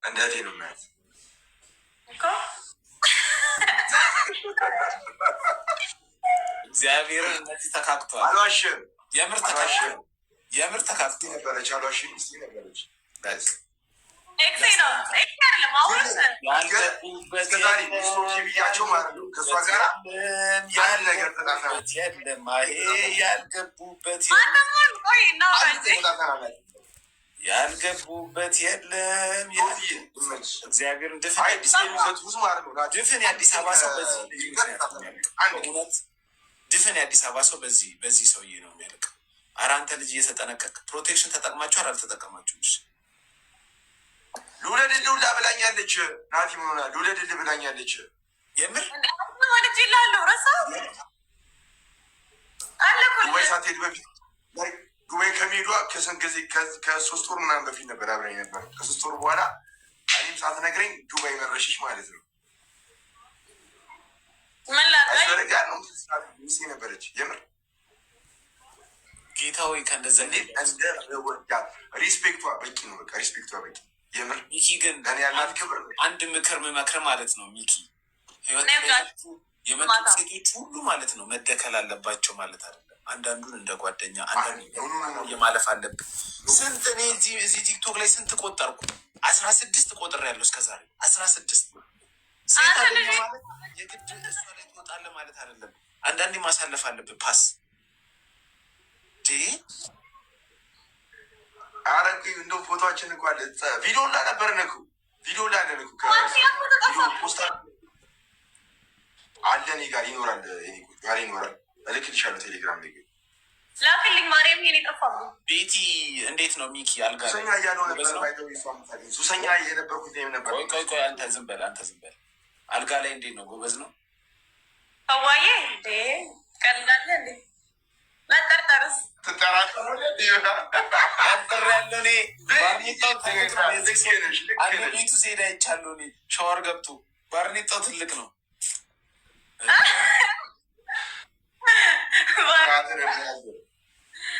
እንደቴ ነው ማለት እግዚአብሔርን እነዚህ ተካክቷል። አልዋሽም። የምር ተካክቷል። የምር ተካክቷል ነበረች። አልዋሽም። ስ ነበረች ብያቸው ማለት ነው። ከእሷ ጋር አንድ ነገር ተጣጣበት የለም ያልገቡበት ያልገቡበት የለም። እግዚአብሔርን ድፍን የአዲስ አበባ ሰው በዚህ እውነት ድፍን የአዲስ አበባ ሰው በዚህ ሰውዬ ነው የሚያልቅ። ኧረ አንተ ልጅ እየተጠነቀቅ ፕሮቴክሽን ተጠቅማችኋል አልተጠቀማችሁም? ልውለድልህ ሁላ ብላኛለች። ናቲ ሆና ልውለድልህ ብላኛለች። የምር ዱባይ ሳትሄድ በፊት ዱባይ ከሜዷ ከ3 ወር ምናምን በፊት ነበር አብረኝ ነበር። ከ3 ወር በኋላ እኔም ሳትነግረኝ ዱባይ መረሽሽ ማለት ነው። ሚስቴ ነበረች። የምር ጌታ ወይ ከእንደዛ ሪስፔክቷ በቂ ነው። በቃ ሪስፔክቷ በቂ የምር። ሚኪ ግን ያላት ክብር አንድ ምክር ምመክር ማለት ነው ሚኪ፣ ህይወት የመጡት ሴቶች ሁሉ ማለት ነው መደከል አለባቸው ማለት አይደለም። አንዳንዱን እንደ ጓደኛ አንዳንዱ የማለፍ አለብን። ስንት እኔ እዚህ ቲክቶክ ላይ ስንት ቆጠርኩ? 16 ቆጥር ያለው እስከዛሬ 16 ሴት አገኘ ማለት የግድ እሷ ላይ ትወጣለህ ማለት አይደለም። አንዳንዴ ማሳለፍ አለብን። ፓስ አረግ እንደው ፎቶችን እንኳ ቪዲዮ ላ ነበር ነኩ ቪዲዮ ላ ነኩ ፖስታ አለ እኔ ጋር ይኖራል ጋር ይኖራል። እልክልሻለሁ ቴሌግራም ላይ ላክልኝ። ማርያም የኔ ጠፋሉ። ቤቲ እንዴት ነው ሚኪ? አልጋ ሱሰኛ እያለው ነበር ሱሰኛ የነበርኩት ነበር። ቆይ አንተ ዝም በል አልጋ ላይ እንዴት ነው? ጎበዝ ነው አዋዬ እንዴ? ቀልዳለ እንዴ? መጠርጠርስ ትጠራጠሩ ያለ ቤቱ ሴዳ ይቻሉ ሻወር ገብቶ ባርኔጣው ትልቅ ነው።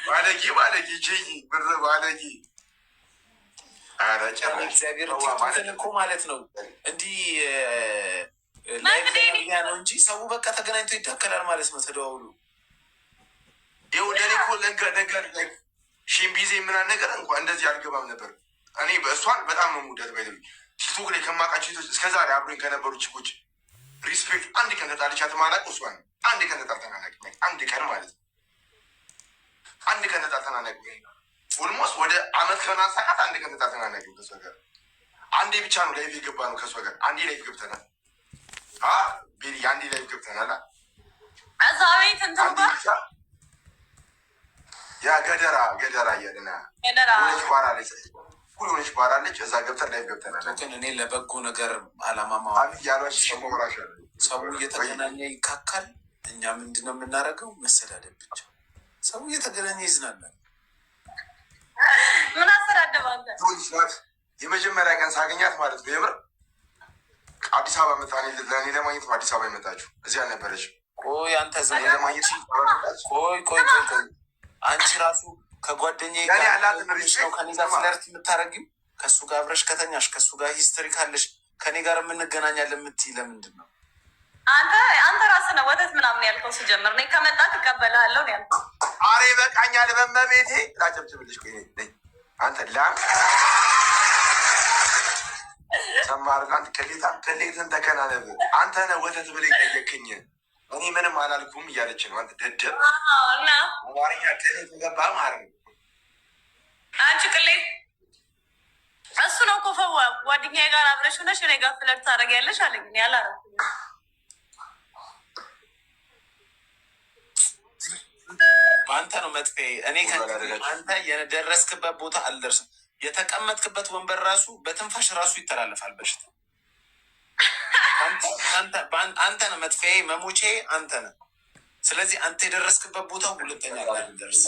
ባለጌ ብር ባለጌ እግዚአብሔር እኮ ማለት ነው እንዲህ ላይያ ነው እንጂ ሰው በቃ ተገናኝቶ ይዳከላል ማለት ነው። ተደዋውሉ ለኔ እኮ ነገር ሺምቢዜ ምናምን ነገር እንኳን እንደዚህ አልገባም ነበር። እኔ በእሷን በጣም ነው ሙዳት ባይ ቲክቶክ ላይ ከማውቃቸው ሴቶች እስከዛሬ አብሮኝ ከነበሩ ችኮች ሪስፔክት አንድ ቀን ተጣልቻት ማላቅ እሷን አንድ ቀን ተጣልተናናቅ አንድ ቀን ማለት ነው። አንድ ቀን ተጣልተናናቅ ኦልሞስት ወደ አመት ከናሳቃት አንድ ቀን ተጣልተናናቅ ከሷ ጋር አንዴ ብቻ ነው ላይፍ የገባ ነው። ከሷ ጋር አንዴ ላይፍ ገብተናል። ቤሪ አንዴ ላይፍ ገብተናል። እዛ ቤት እንትን ያ ገደራ እያለና ሆነች ባራለች ሁሉነች ባራለች። እዛ ገብተን ላይፍ ገብተናል። ግን እኔ ለበጎ ነገር አላማ ያሏች ሰው እየተገናኘ ይካካል። እኛ ምንድነው የምናደርገው? መሰዳደብ ብቻ። ሰው እየተገናኘ ይዝናናል። ምን አሰዳደባለ? የመጀመሪያ ቀን ሳገኛት ማለት ነው የምር አዲስ አበባ መጣ። ለእኔ ለማግኘት ነው አዲስ አበባ የመጣችው። እዚህ አልነበረች። ቆይ አንተ ለማግኘት ቆይ አንቺ ራሱ ከጓደኛዬ ጋር ነው ከኔ ጋር ፍለርት የምታደርጊው? ከእሱ ጋር አብረሽ ከተኛሽ ከእሱ ጋር ሂስትሪ ካለሽ ከኔ ጋር የምንገናኛለን የምትይ ለምንድን ነው? አንተ ራስህ ነው ወተት ምናምን ያልከው። ሲጀምር እኔ ከመጣ ትቀበልሃለሁ ነው ያልከው። አሬ በቃኛል። በመቤቴ ላጨብጭብልሽ። አንተ ላም ሰማር አንተ ቅሌትን ተከናነብ። አንተ ነህ ወተት ብለህ ጠየቅኝ። እኔ ምንም አላልኩም እያለች ነው። አንተ ደደብ አማርኛ ቅሌት ገባ ማለት ነው። አንቺ ቅሌት እሱ ነው እኮ ፈዋ ጓደኛዬ ጋር አብረሽ ሆነሽ እኔ ጋር ፍለርት ታደርጊያለሽ አለኝ። እኔ አላደረኩም። በአንተ ነው መጥፌ። እኔ አንተ የደረስክበት ቦታ አልደርስም። የተቀመጥክበት ወንበር ራሱ በትንፋሽ ራሱ ይተላለፋል በሽታ። አንተ ነህ መጥፌ፣ መሞቼ አንተ ነህ። ስለዚህ አንተ የደረስክበት ቦታ ሁለተኛ ደርስ።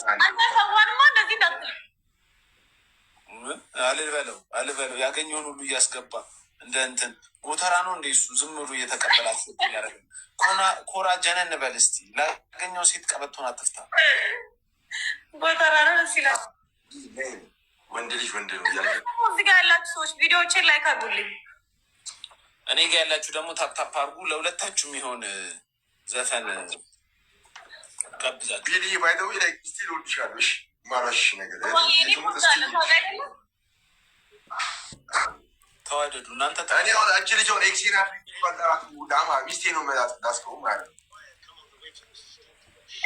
አልበለው ያገኘውን ሁሉ እያስገባ እንደ እንትን ጎተራ ነው እንደ እሱ ዝም ብሎ እየተቀበላት ያደረግ ኮራ ጀነን በል እስቲ። ላገኘው ሴት ቀበቶን አትፍታ። ጎተራ ነው ሲላ ወንድ ልጅ ወንድ ነው እያለ እዚህ ጋር ያላችሁ ሰዎች ቪዲዮዎችን ላይክ አድርጉልኝ። እኔ ጋር ያላችሁ ደግሞ ታፕታፕ አድርጉ። ለሁለታችሁ የሚሆን ዘፈን ጋብዛችሁ ቢሊ ባይደው ላይ ስቲል ወድሻለሽ ማራሽ ነገር ተዋደዱ እናንተ። እኔ አሁን አንቺ ልጅ ሆነ ኤክሲናት ባልጣራት ዳማ ሚስቴ ነው መላት ዳስከው ማለት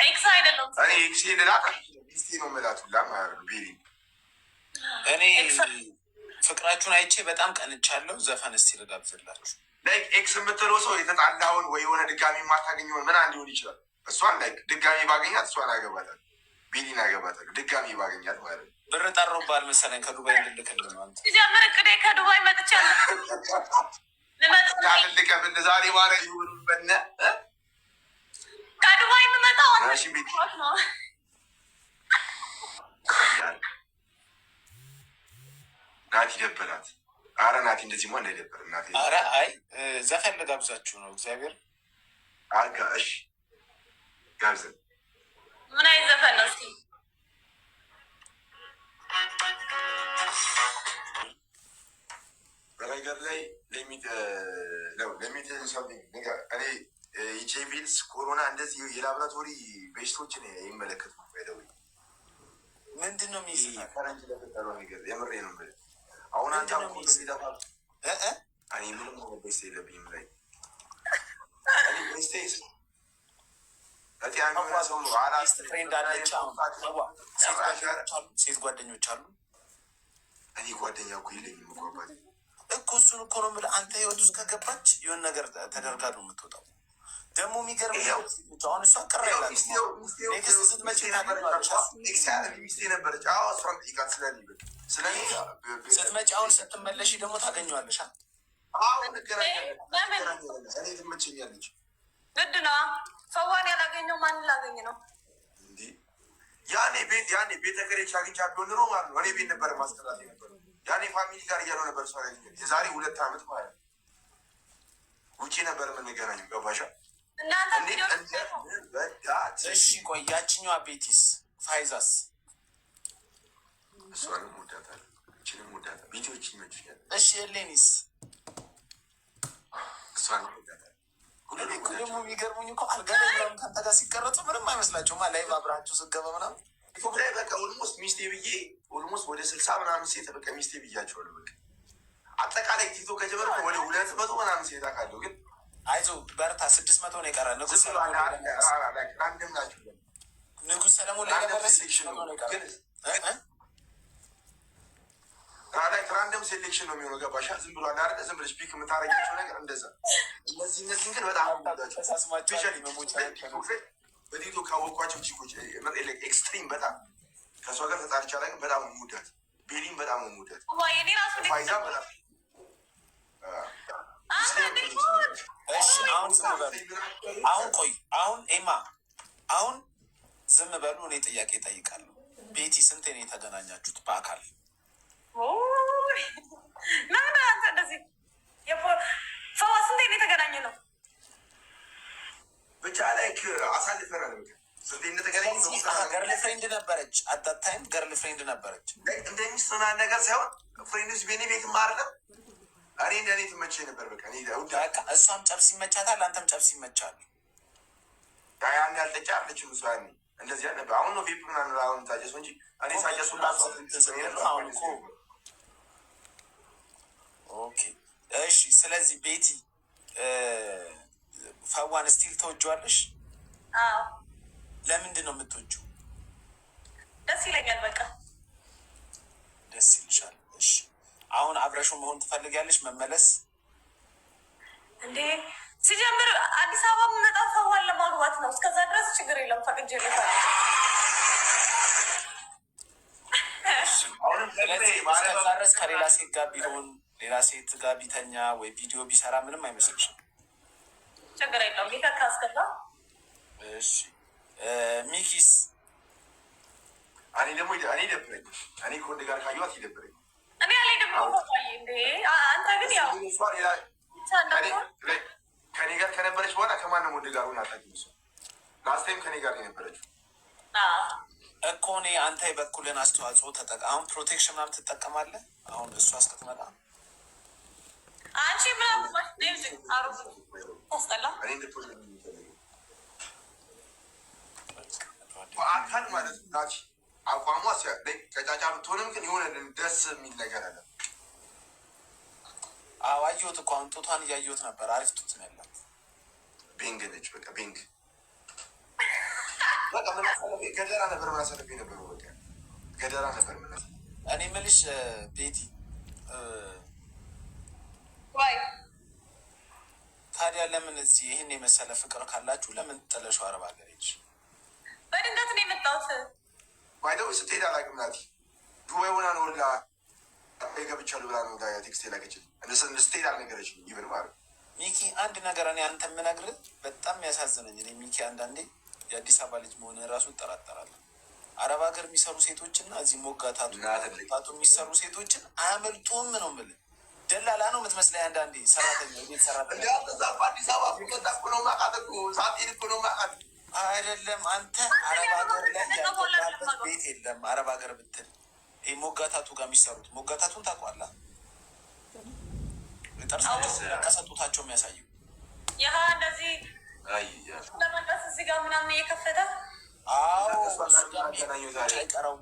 ኤክስ አይደለም እኔ ኤክሲ ልላት ሚስቴ ነው መላት ሁላ ማለት ነው። ቢሊ እኔ ፍቅራችሁን አይቼ በጣም ቀንቻለሁ። ዘፈን እስቲ ልጋብዝላችሁ። ላይክ ኤክስ የምትለው ሰው የተጣላውን ወይ የሆነ ድጋሚ የማታገኘውን ምን ሊሆን ይችላል። እሷን ላይክ ድጋሚ ባገኛት እሷን አገባታል፣ ቢሊን አገባታል። ድጋሚ ባገኛት ማለት ነው። ብር ጠሮባል መሰለኝ ከዱባይ እንድልክልህ ነው። አንተ ሲጀምር እቅዴ ከዱባይ መጥቻለሁ። ልቀብል ዛሬ ማረ ይሁን በነ ከዱባይ የምመጣው ነው። ናቲ ደበራት። አረ ናቲ እንደዚህ ማ እንዳይደበር እናቴ። አረ አይ ዘፈን ልጋብዛችሁ ነው። እግዚአብሔር አጋ እሺ ጋብዘን። ምን አይነት ዘፈን ነው? እስኪ በነገር ላይ ለሚት ሰምቲንግ ነገር እኔ ኢቼቪልስ ኮሮና እንደዚህ የላብራቶሪ በሽቶችን ይመለከት ነው። ይደው ምንድን ነው ሚስ ፈረንጅ ለፈጠረው ነገር የምሬ ነው ብለህ አሁን አንተ አሁን ሲዳፋ እኔ ምንም በስ የለብኝም ላይ እኔ በስቴስ ሴት ጓደኞች አሉ። እኔ ጓደኛ እኮ የለኝም እኮ አባቴ እኮ እሱን እኮ ነው የምልህ። አንተ ህይወት ውስጥ ከገባች የሆነ ነገር ተደርጋ ነው የምትወጣው። ደግሞ የሚገርም አሁን እሷ ቅር ያላት ኔክስት ስትመጪ ሚስቴ ነበረች። እሷን ጠይቃት ስትመጪ አሁን ስትመለሺ ደግሞ ታገኘዋለሽ። አሁን እንገናኛለን። እኔ ትመቸኛለች። ግድ ነው። ሰዋን ያላገኘው ማንን ላገኝ ነው? እንዲህ ያኔ ቤተ ከሬች አግኝቻት ዶንሮ ማለት ነው። እኔ ቤት ነበረ ማስጠራት ነበር። ያኔ ፋሚሊ ጋር እያለው ነበር። ሰ የዛሬ 2 ዓመት ማለት ውጭ ነበር የምንገናኘው። ገባሻ? እሺ ቆይ ያችኛዋ ቤቲስ ፋይዛስ እሷንም ወዳታል፣ እችንም ወዳታል። ቤቲዎች ይመችኛል። እሺ ኤሌኒስ እሷንም ወዳታል። ደግሞ የሚገርሙኝ እኮ አልጋ ላይ ምናምን ከአንተ ጋር ሲቀረጹ ምንም አይመስላቸውም። ላይ አብራችሁ ስገባ ምናምን ቲክቶክ ላይ በቃ ኦልሞስት ሚስቴ ብዬ ኦልሞስት ወደ 60 ምናምን ሴት በቃ ሚስቴ ብያቸዋለሁ። በቃ አጠቃላይ ቲክቶክ ከጀመርኩ ወደ 200 ምናምን ሴት አውቃለሁ። ግን አይዞህ በርታ። 600 ነው የቀረ። ንጉስ ሰለሞን ላይ ለመድረስ ራንደም ሴሌክሽን ነው የሚሆነው። ገባሻ? ዝም ብሎ አለ ዝም ብለሽ ፒክ የምታረጊያቸው ነገር እንደዛ። እነዚህን ግን በጣም በቲክቶክ ካወቅኳቸው ቺኮች ኤክስትሪም በጣም ከእሷ ጋር ተጣልቻ ላይ በጣም ሙዳት ቤሊም በጣም ሙዳት ፋይዛ በጣም አሁን ቆይ አሁን ዝም በሉ። እኔ ጥያቄ እጠይቃለሁ። ቤቲ ስንቴ ነው የተገናኛችሁት በአካል? ሰዋ ስንቴ ነው የተገናኘ ነው? ብቻ ላይክ አሳልፈናል። ገርል ፍሬንድ ነበረች። አዳታይም ገርል ፍሬንድ ነበረች። እንደሚስትና ነገር ሳይሆን ፍሬንዶች ቤኔ ቤት ማርለም እኔ እንደኔ ትመቼ ነበር። በቃ እሷም ጨብስ ይመቻታል፣ አንተም ጨብስ ይመቻል። ያን ያልጠጫ አለችም እሷ ያኔ እንደዚህ ነበር። አሁን ነው ቪፕ ምናምን አሁን ታጨሱ እንጂ እኔ ሳጨሱ ኦኬ እሺ። ስለዚህ ቤቲ ፈዋን ስቲል ተወጇዋለሽ? ለምንድን ነው የምትወጂው? ደስ ይለኛል። በቃ ደስ ይልሻል። እሺ አሁን አብረሹ መሆን ትፈልጊያለሽ? መመለስ እንዴ? ሲጀምር አዲስ አበባ የምመጣው ፈዋን ለማግባት ነው። እስከዛ ድረስ ችግር የለም። ፈቅጄለታለሁ። ስለዚህ እስከዛ ድረስ ከሌላ ሴት ጋር ቢሆን ሌላ ሴት ጋር ቢተኛ ወይ ቪዲዮ ቢሰራ ምንም አይመስልሽም? ችግር የለውም። ቤታ ካስገባ እሺ። ሚኪስ እኔ ደግሞ እኔ ደብረኝ። እኔ ከወንድ ጋር ካየኋት ይደብረኝ። እኔ ያለ ደግሞ እንዴ አንተ ግን ያው ከኔ ጋር ከነበረች በኋላ ከማንም ወንድ ጋር ሆን አታውቂም። ላስት ታይም ከኔ ጋር የነበረችው እኮ እኔ አንተ የበኩልን አስተዋጽኦ አሁን ፕሮቴክሽን ምናምን ትጠቀማለህ። አሁን እሷ እስክትመጣ አንቺ ምናምን ታስጠላ በአካል ማለት ናት። አቋሟ ቀጫጫ ብትሆንም ግን የሆነ ደስ የሚል ነገር አለ። አየሁት እኮ አሁን ጡቷን እያየሁት ነበር። አሪፍ ጡት ነው ያላት። ቤንግ ነች። በቃ ቤንግ ገደራ ነበር ማሳለፍ የነበረው። በቃ ገደራ ነበር ምናምን። እኔ የምልሽ ቤቲ ታዲያ ለምን እዚህ ይህን የመሰለ ፍቅር ካላችሁ ለምን ጥለሽው አረብ ሀገር ሄድሽ? በድንገት ነው የመጣሁት። ባይደው ስትሄድ አላውቅም። ናቲ ዱባይ ሆና ነው ወላ ገብቻለሁ ብላ ነው ቴክስት የላከችልኝ። ስትሄድ አልነገረችኝም። ይብን ማለት ሚኪ አንድ ነገር እኔ አንተ የምነግርህ በጣም ያሳዝነኝ። እኔ ሚኪ አንዳንዴ የአዲስ አበባ ልጅ መሆንህ እራሱ እጠራጠራለሁ። አረብ ሀገር የሚሰሩ ሴቶችና እዚህ ሞጋታቱ የሚሰሩ ሴቶችን አያመልጡም ነው የምልህ። ደላላ ነው የምትመስለኝ አንዳንዴ። ሰራተኛ ቤት ሰራተኛ አዲስ አበባ ነው ማቃት ሳቴን ነው ማቃት አይደለም። አንተ አረብ ሀገር ላይ ያልገባበት ቤት የለም። አረብ ሀገር ብትል ይህ ሞጋታቱ ጋር የሚሰሩት ሞጋታቱን ታውቀዋለህ? ቀሰጡታቸው የሚያሳየው ይህ እንደዚህ ለመንቀስ እዚህ ጋር ምናምን እየከፈተ አይቀረው።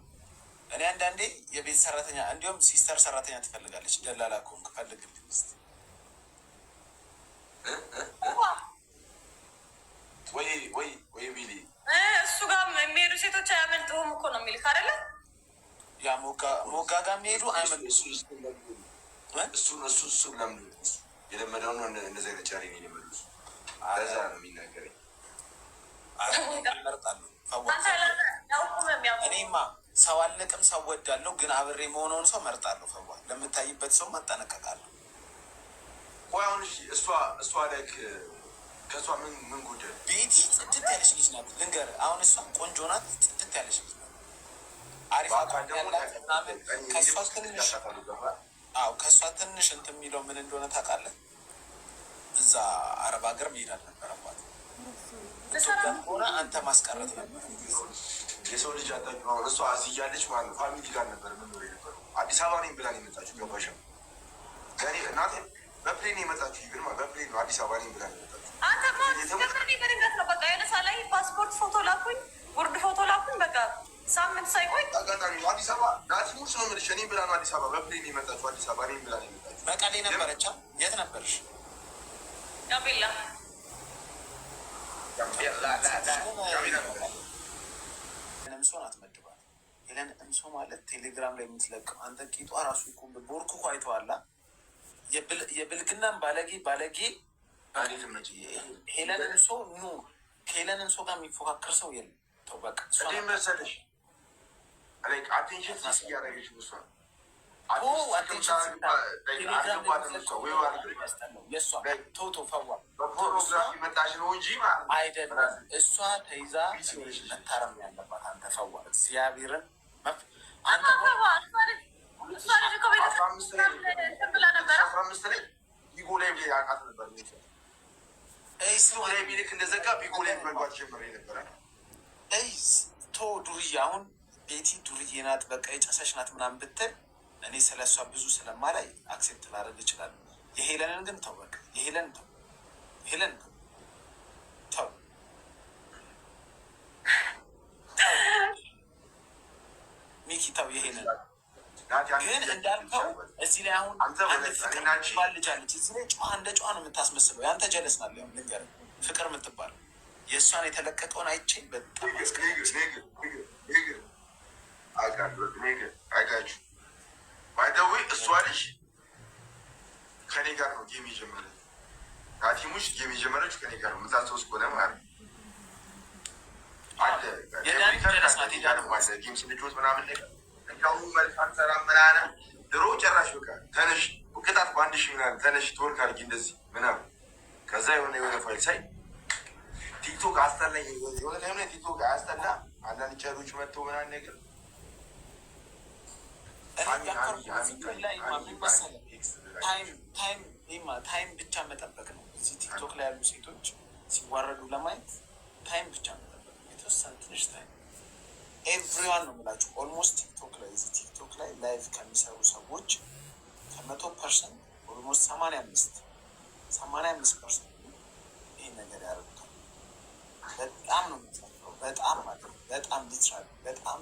እኔ አንዳንዴ የቤት ሰራተኛ እንዲሁም ሲስተር ሰራተኛ ትፈልጋለች። ደላላ ከሆንክ ፈልግልኝ ስ ወይ ቢሊ እሱ ጋር የሚሄዱ ሴቶች አያመልጥሁም እኮ ነው የሚልክ አይደለ? ያ ሞጋ ጋር የሚሄዱ አይመልጡም። እሱ ለምዱ የለመደው ነው። እንደዚህ አይነት ጫሪ ነው የለመዱ። ለዛ ነው የሚናገረኝ። መርጣለሁ። እኔማ ሰው አልንቅም፣ ሰው ወዳለሁ። ግን አብሬ መሆነውን ሰው መርጣለሁ። ፈዋ ለምታይበት ሰው መጠነቀቃለሁ። ቆይ አሁን እሷ ላይ ከእሷ ምን ጎደለ? ቤቲ ጽድት ያለች ልጅ ናት። ልንገርህ አሁን እሷ ቆንጆ ናት፣ ጽድት ያለች ልጅ ናት። አሪፍ አቋም ያላት ምናምን። ከእሷ ትንሽ እንትን የሚለው ምን እንደሆነ ታውቃለህ? እዛ አረብ ሀገር መሄድ አልነበረባት። ኢትዮጵያ ሆነ አንተ ማስቀረት ነበር። የሰው ልጅ አታውቂም። አሁን እሷ እዚህ እያለች ማለት ነው ፋሚሊ ጋር ነበር የምንኖር የነበረው። አዲስ አበባ ነኝ ብላ ነው የመጣችው። ገባሽ? ለእኔ እናቴ በፕሌን የመጣችው ይግርማ፣ በፕሌን ነው። አዲስ አበባ ነኝ ብላ ነው የመጣችው። አንተ በድንገት ነው በቃ የሆነ ሰዓት ላይ ፓስፖርት ፎቶ ላኩኝ፣ ጉርድ ፎቶ ላኩኝ። በቃ ሳምንት ሳይቆይ አጋጣሚ ነው አዲስ አበባ ናቲ ሙርስ ነው የምልሽ። እኔም ብላ ነው አዲስ አበባ በፕሌን የመጣችው። አዲስ አበባ እኔም ብላ ነው የመጣችው። መቀሌ ነበረቻ። የት ነበርሽ? ጋምቤላ። እምሶ ናት መድባል። ሄለን እምሶ ማለት ቴሌግራም ላይ የምትለቀው አንተ ቂጧ ራሱ ቦርኩ እኮ አይተዋላ። የብልግናም ባለጌ ሄለን እምሶ ከሄለን እምሶ ጋር የሚፎካከር ሰው የለም። ተው በቃ መሰለሽ አቴንሽን ሲስ እያደረገች እሷ መጣሽ ነው እንጂ አይደለም። እሷ ተይዛ መታረም ያለባት አንተ ፈዋ እግዚአብሔርን ሚልክ እንደዘጋ ቢጎ ላይ መግባት ጀምሬ ነበረ። ዱርዬ አሁን ቤቲ ዱርዬ ናት፣ በቃ የጨሰች ናት ምናምን ብትል እኔ ስለ እሷ ብዙ ስለማላይ አክሴፕት ላደርግ እችላለሁ። የሄለንን ግን ተው፣ በቃ የሄለን ተው፣ ሄለን ተው። ሚኪ ተው፣ የሄለን ግን እንዳልከው እዚህ ላይ አሁን አንድ ፍቅር የምትባል ልጅ አለች። እዚህ ላይ ጨዋ እንደ ጨዋ ነው የምታስመስለው። ያንተ ጀለስ ናት። ሊሆን ልንገር ፍቅር የምትባል የእሷን የተለቀቀውን አይቼ በጣም አጋችሁ ባይደዌ እሷ ልጅ ከኔ ጋር ነው ጌም የጀመረ ናቲሙሽ ጌም የጀመረች ከኔ ጋር ነው። ምታስታውስ ከሆነ ማለት አለ ጌም ስንጮት ምናምን ነገር እንዲሁም መልካም ሰራ ምናነ ድሮ ጨራሽ በቃ ተነሽ ቅጣት በአንድ ሺህ ምናምን ተነሽ ትወርክ አድርጊ እንደዚህ ምናምን። ከዛ የሆነ ፋይል ሳይ ቲክቶክ አስጠላኝ። የሆነ ታይም ላይ ቲክቶክ አያስጠላ አንዳንድ ጨሮች መጥተው ምናምን ነገር ታይም ብቻ መጠበቅ ነው። እዚህ ቲክቶክ ላይ ያሉ ሴቶች ሲዋረዱ ለማየት ታይም ብቻ መጠበቅ ነው። የተወሰነ ትንሽ ታይም ኤቭሪዋን ነው የምላችሁ። ኦልሞስት ቲክቶክ ላይ ላይቭ ከሚሰሩ ሰዎች 100% ኦልሞስት 85% ይህን ነገር ያደርጉታል። በጣም ነው የምትለው። በጣም ማለት ነው በጣም ሊትራል በጣም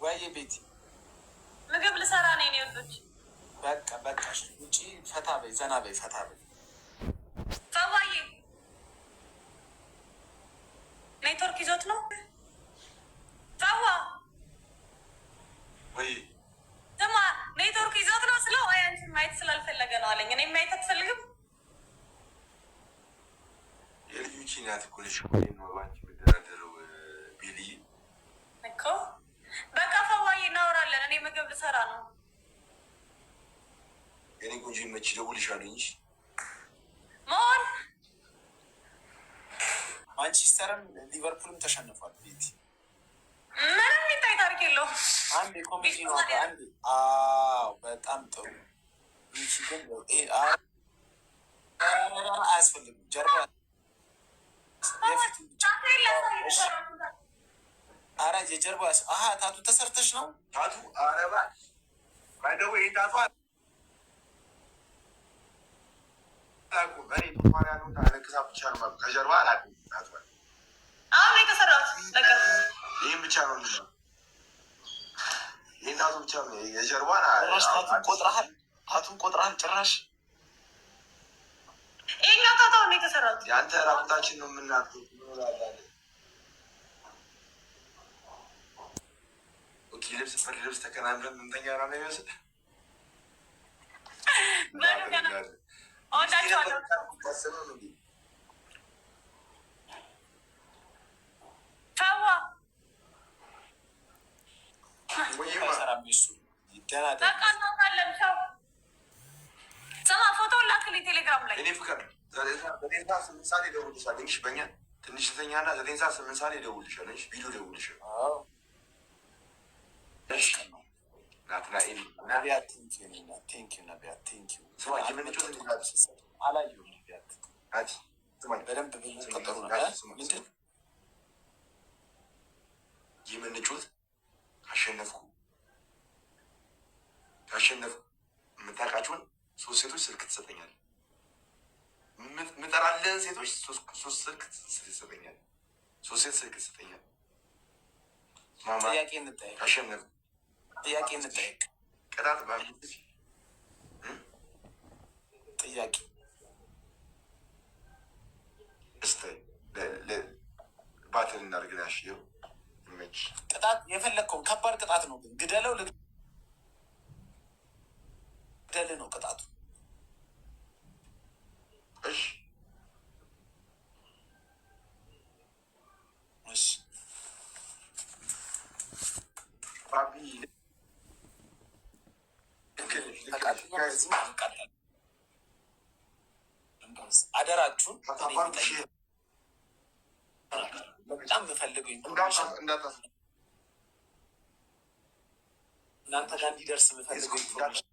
ወይ ቤቲ ምግብ ልሰራ ነው የኔ ወዶች። በቃ ውጪ ፈታ በይ፣ ዘና በይ፣ ፈታ በይ። ሰዋዬ ኔትወርክ ይዞት ነው ሰዋ ወይ ስማ፣ ኔትወርክ ይዞት ነው ስለው አይ አንቺን ማየት ስላልፈለገ ነው አለኝ። እኔ ማየት አትፈልግም? የልዩ ቺናት እኮ ነሽ ነው ባንቺ የምደራደረው ቤልዬ እኮ። በቃ ፈዋዬ እናወራለን። እኔ ምግብ ልሰራ ነው። የኔ ቆንጆ መች ደውልሻለሁ እንጂ መሆን ማንቸስተርም ሊቨርፑልም ተሸንፏል። ቤቲ ምንም የሚታይ ታሪክ የለውም። አንድ ኮሜዲ ነው። አንድ በጣም ጥሩ ግን አያስፈልግም። ጀርባ አረ የጀርባ ታቱ ተሰርተሽ ነው ታቱ አረባ ባይደው ይሄ ታቱ እኔ ቶፋን ያሉት አለቅሳ ብቻ ነው ከጀርባ አላውቅም። ታቱ አሁን የተሰራት ነገር ይህም ብቻ ነው ልጅ ይህን ታቱ ብቻ ነው የጀርባ ታቱን ቆጥረሃል ጭራሽ። ይሄኛው ታታው ነው የተሰራት። የአንተ ራቁታችን ነው የምናውቀው። ልብስ ተከናንበን ምንተኛ ራ ነው ይመስል ስማ፣ ፎቶ ላክልኝ ቴሌግራም ላይ። እኔ ፍቅር 9 ሰዓት 8 ሰዓት ይደውልሻል እንግዲህ በእኛ ትንሽ ስተኛና 9 ሰዓት 8 ሰዓት ይደውልሻል እንጂ ቪዲዮ ደውልሻል። የምንጩት ካሸነፍኩ የምታውቃቸውን 3 ሴቶች ስልክ ትሰጠኛለህ። ምጠራለን ሴቶች 3 ስልክ ትሰጠኛለህ። 3 ሴት ስልክ ትሰጠኛለህ። ጥያቄ እንጠይቅ። ካሸነፍኩ ጥያቄ እንጠይቅ። ቅጣት ባሉት ጥያቄ ባትል እናድርግናሽ ይመች ቅጣት የፈለግከውን ከባድ ቅጣት ነው፣ ግን ግደለው ልግደል ነው ቅጣቱ። እሺ እሺ ባቢ አደራችሁን በጣም የምፈልገው እናንተ ጋር እንዲደርስ የምፈልገው ኢንፎርሜሽን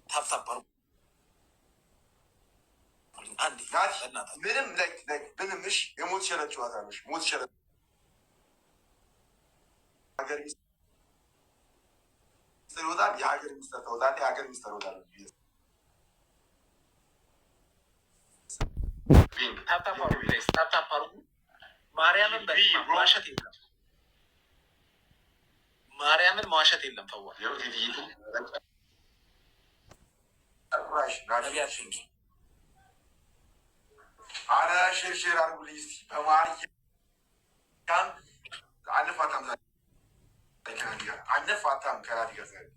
ታፕታፕ ምንም ምሽ የሞት ሸረት ጨዋታ ነሽ። ሞት ሸረት ሀገር ሚኒስትር ይወጣል። የሀገር ሚኒስትር ተወጣል። የሀገር ሚኒስትር ይወጣል። ታፕታፓሩ ማርያምን መዋሸት የለም። ማርያምን መዋሸት የለም። ፈዋ አረ ሽርሽር አርጉልኝ እስኪ በማርያም አንፋታም ከናት ይገዛል